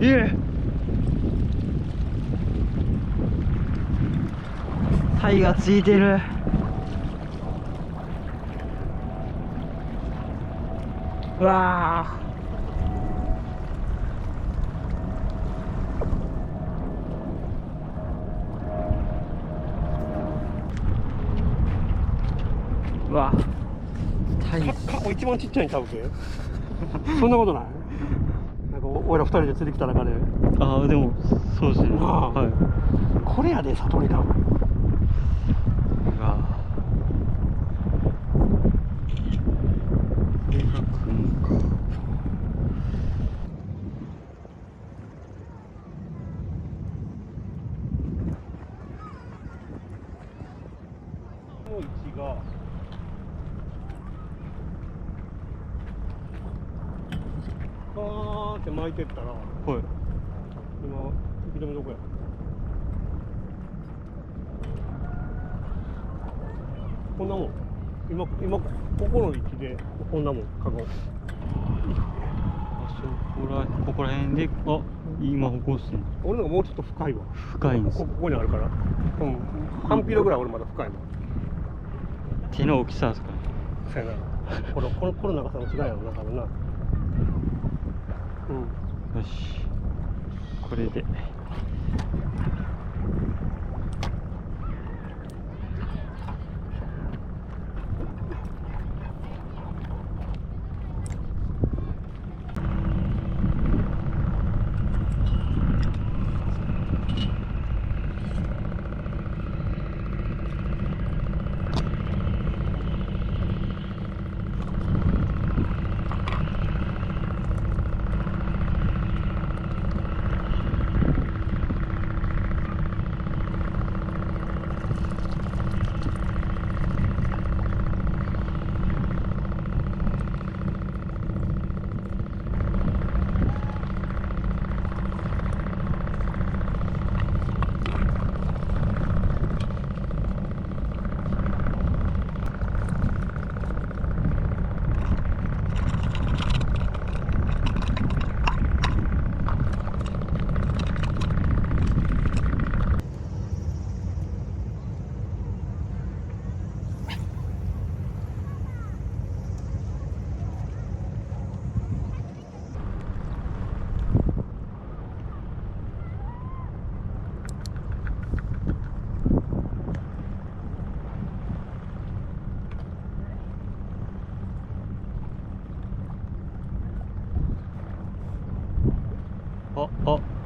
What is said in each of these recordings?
え、タイがついてる。うわあ、うわ、タイ過去一番ちっちゃいんちゃうけそんなことない。なんか俺ら二人で釣り来た中で、ああ、でもそうですね。なあはい。これやで悟り多分。うわ、これがくんか。この位置がバーって巻いてったら、はい。今雪止めどこや。こんなもん。今ここの位置でこんなもんカゴ。ここら辺で、あ、今ここっすね。俺のがもうちょっと深いわ。深いんですこ。こにあるから。うん。半ピロぐらい俺まだ深いもん。手の大きさですかね。そうやな。この長さの違いやろな多分な。うん。よし、これで。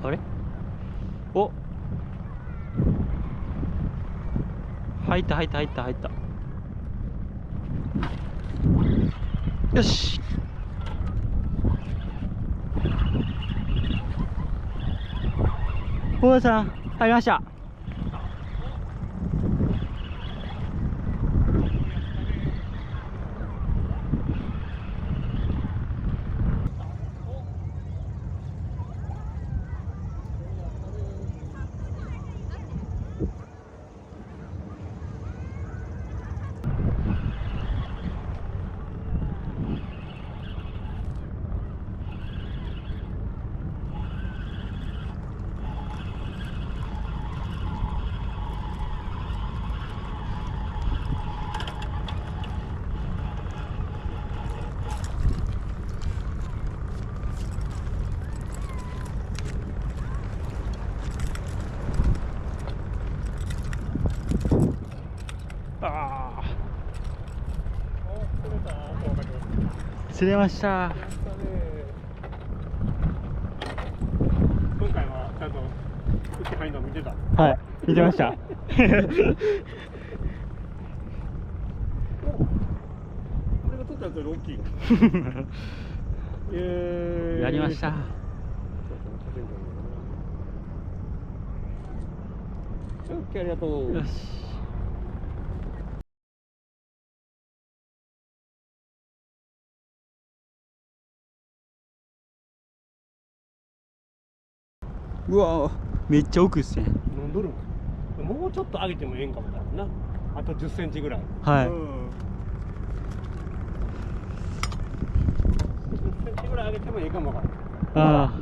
あれ、お、入った。よし。大家さん、入りました。ああ、釣れました。今回はちゃんと打って入るの見てた。はい、見てました。これが取ったやつより大きい。やりました。オッケー、ありがとう。よし。うわ、めっちゃ奥っすね。飲んどるん。もうちょっと上げてもええんかもだな。あと10センチぐらい。はい。10センチぐらい上げてもええかもわからん。ああ。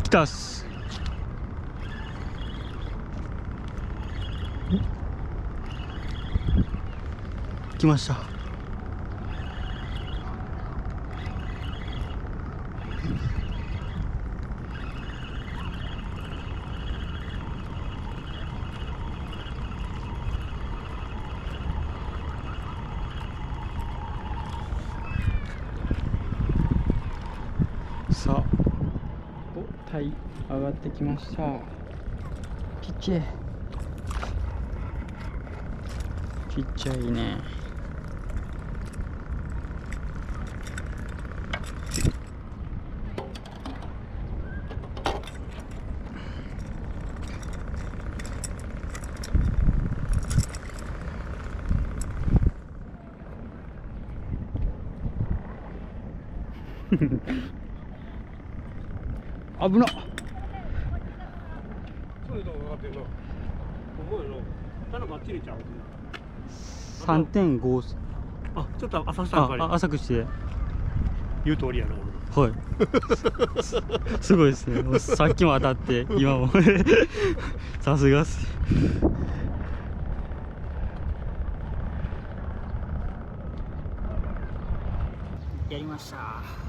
来たっす。来ました。さあ、お、タイ上がってきました。ちっちゃい。ちっちゃいね。危なっ。そういうとこ分かってるの。思うよ。ただバッチリちゃう。3.5。あ、ちょっと浅くしたのかあ、浅くして。言う通りやな。はい。すごいですね。もうさっきも当たって、今も。さすがっす。やりました。